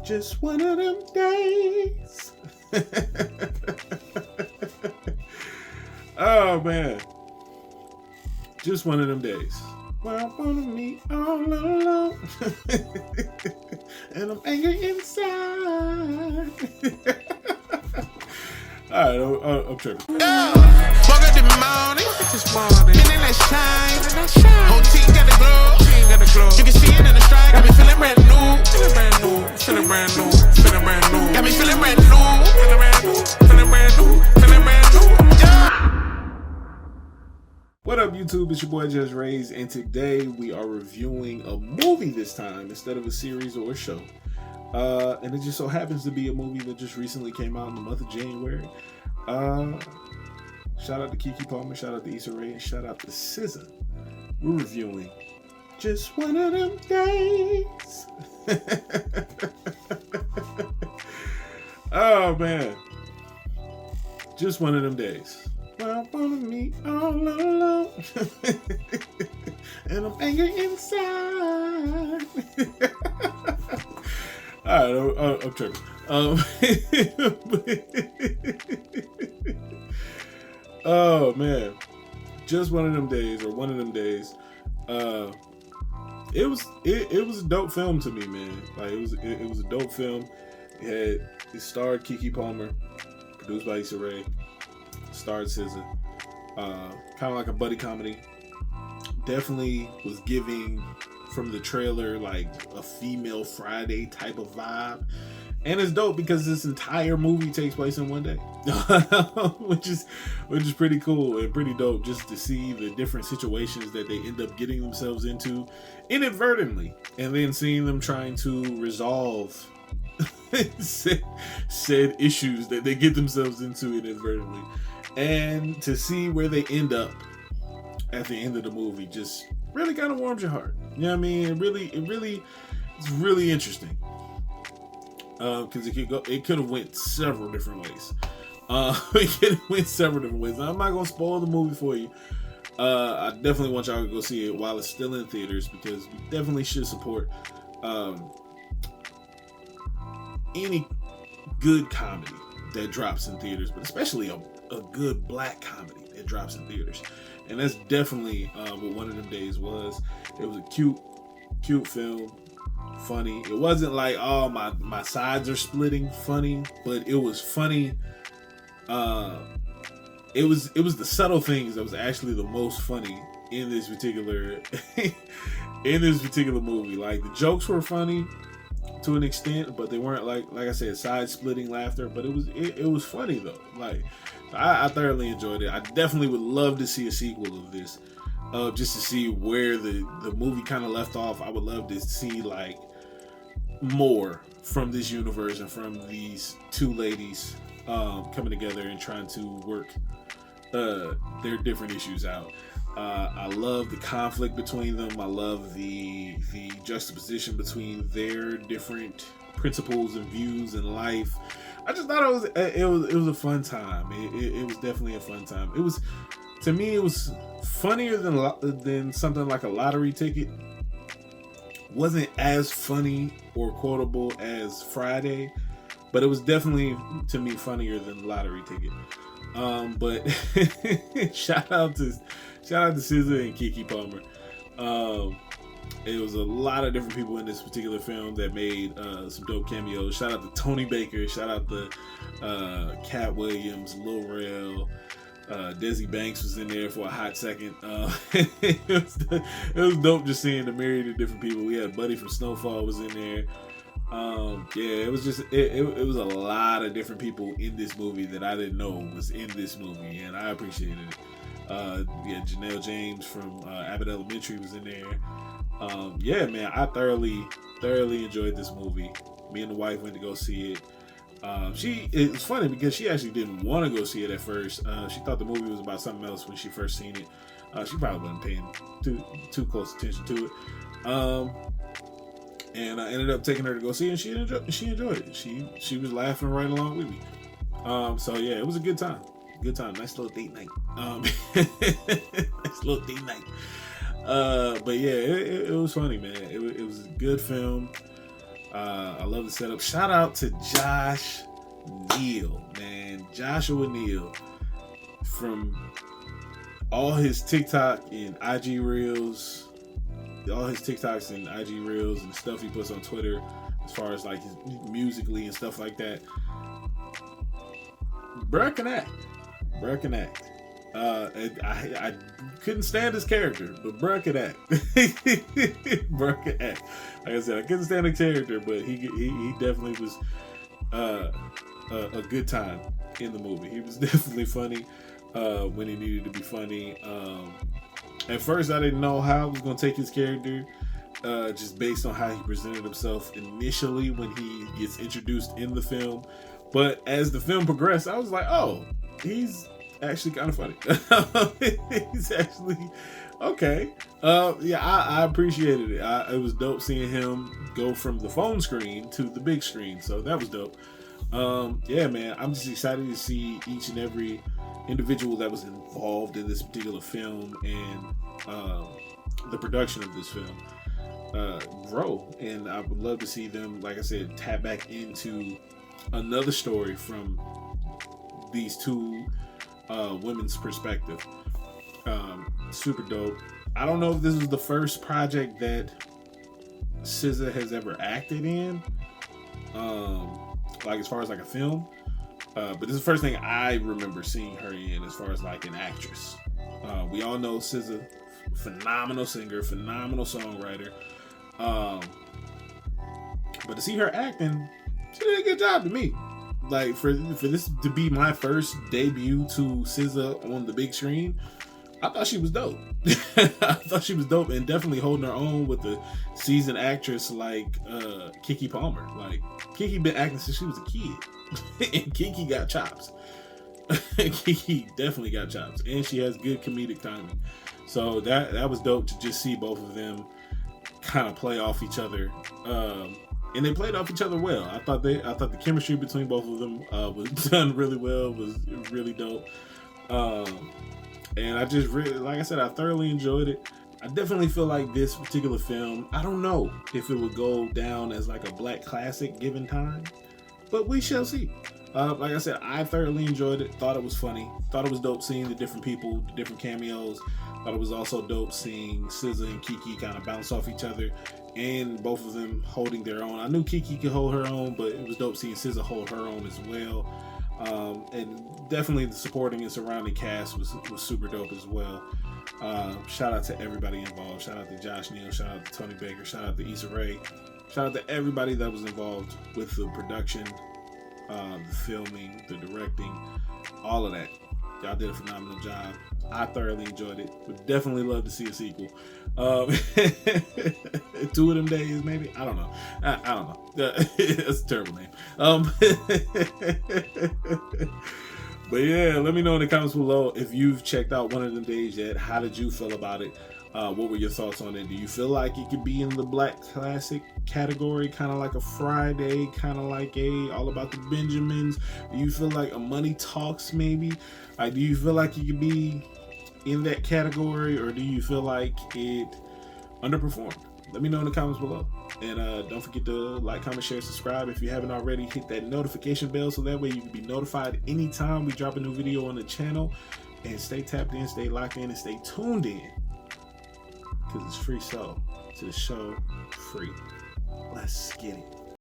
Just one of them days. Oh man, just one of them days. Well, I wanna me all alone, and I'm angry inside. All right, I'm tripping. Woke up this morning, been in that shine. Whole team got the glow, You can see it in the stride. Got me feeling brand new, feeling brand new. Got me feeling brand new, feeling brand new. Yeah. What up, YouTube? It's your boy JusRzd, and today we are reviewing a movie this time instead of a series or a show. And it just so happens to be a movie that just recently came out in the month of January. Shout out to Keke Palmer, shout out to Issa Rae, and shout out to SZA. We're reviewing Just One of Them Days. Oh man, just one of them days. Well, I wanna meet all alone, and I'm angry inside. All right, I'm tripping. Oh man, just one of them days, or one of them days. It was a dope film to me, man. Like it was a dope film. It starred Keke Palmer, produced by Issa Rae, starred SZA. Kind of like a buddy comedy. Definitely was giving, from the trailer, like a female Friday type of vibe. And it's dope because this entire movie takes place in one day, which is pretty cool and pretty dope, just to see the different situations that they end up getting themselves into inadvertently, and then seeing them trying to resolve said issues that they get themselves into inadvertently, and to see where they end up at the end of the movie just really kind of warms your heart. You know what I mean? It's really interesting. Because it could have went several different ways. It could have went several different ways. Now, I'm not gonna spoil the movie for you. I definitely want y'all to go see it while it's still in theaters, because we definitely should support any good comedy that drops in theaters, but especially a good black comedy that drops in theaters. And that's definitely what One of Them Days was. It was a cute film. Funny. It wasn't like, oh, my sides are splitting funny, but it was funny. It was the subtle things that was actually the most funny in this particular movie. Like, the jokes were funny to an extent, but they weren't like I said, side splitting laughter, but it was funny though. Like, I thoroughly enjoyed it. I definitely would love to see a sequel of this. Just to see where the movie kind of left off. I would love to see like more from this universe and from these two ladies coming together and trying to work their different issues out. I love the conflict between them. I love the juxtaposition between their different principles and views in life. I just thought it was a fun time. It was definitely a fun time. It was, to me, it was funnier than something like a lottery ticket. Wasn't as funny or quotable as Friday, but it was definitely, to me, funnier than lottery ticket. But shout out to SZA and Keke Palmer. It was a lot of different people in this particular film that made some dope cameos. Shout out to Tony Baker. Shout out to Cat Williams, Lil Rel. Desi Banks was in there for a hot second. It was dope just seeing the myriad of different people. We had Buddy from Snowfall was in there. It was just it was a lot of different people in this movie that I didn't know was in this movie, and I appreciated it. Janelle James from Abbott Elementary was in there. Man, I thoroughly enjoyed this movie. Me and the wife went to go see it. It's funny because she actually didn't want to go see it at first. She thought the movie was about something else when she first seen it. She probably wasn't paying too close attention to it. And I ended up taking her to go see it, and she enjoyed it. She was laughing right along with me. It was a good time. Nice little date night. But yeah, it was funny, man. It was a good film. I love the setup. Shout out to Josh Neal, man. Joshua Neal, from all his TikTok and IG reels, all his TikToks and IG reels and stuff he puts on Twitter, as far as like his musically and stuff like that. Bruh can act. I couldn't stand his character, but bruh could act. Bruh could act. Like I said, I couldn't stand the character, but he definitely was a good time in the movie. He was definitely funny when he needed to be funny. At first, I didn't know how I was going to take his character, just based on how he presented himself initially when he gets introduced in the film. But as the film progressed, I was like, oh, he's actually kind of funny. He's actually okay. Yeah, I appreciated it. It was dope seeing him go from the phone screen to the big screen, so that was dope. Yeah, man, I'm just excited to see each and every individual that was involved in this particular film and the production of this film grow. And I would love to see them, like I said, tap back into another story from these two women's perspective. Super dope. I don't know if this is the first project that SZA has ever acted in, like as far as like a film, but this is the first thing I remember seeing her in as far as like an actress. We all know SZA, phenomenal singer, phenomenal songwriter, but to see her acting, she did a good job to me. Like for this to be my first debut to SZA on the big screen, I thought she was dope. I thought she was dope, and definitely holding her own with a seasoned actress like Keke Palmer. Like Keke been acting since she was a kid, and Keke got chops. Keke definitely got chops, and she has good comedic timing. So that was dope to just see both of them kind of play off each other. And they played off each other well. I thought the chemistry between both of them was done really well. Was really dope. And I just really, like I said, I thoroughly enjoyed it. I definitely feel like this particular film, I don't know if it would go down as like a black classic given time, but we shall see. Like I said, I thoroughly enjoyed it. Thought it was funny. Thought it was dope seeing the different people, the different cameos. Thought it was also dope seeing SZA and Keke kind of bounce off each other, and both of them holding their own. I knew Keke could hold her own, but it was dope seeing SZA hold her own as well. And definitely the supporting and surrounding cast was super dope as well. Shout out to everybody involved. Shout out to Josh Neal. Shout out to Tony Baker. Shout out to Issa Rae. Shout out to everybody that was involved with the production, the filming, the directing, all of that. Y'all did a phenomenal job. I thoroughly enjoyed it. Would definitely love to see a sequel. 2 of them days, maybe. I don't know. I don't know. That's a terrible name. But yeah, let me know in the comments below if you've checked out One of Them Days yet. How did you feel about it? What were your thoughts on it? Do you feel like it could be in the black classic category, kind of like a Friday, kind of like a All About the Benjamins? Do you feel like a Money Talks maybe? Like, do you feel like it could be in that category, or do you feel like it underperformed? Let me know in the comments below. And don't forget to like, comment, share, subscribe. If you haven't already, hit that notification bell so that way you can be notified anytime we drop a new video on the channel. And stay tapped in, stay locked in, and stay tuned in, because it's FreeSoul to the show free. Let's get it.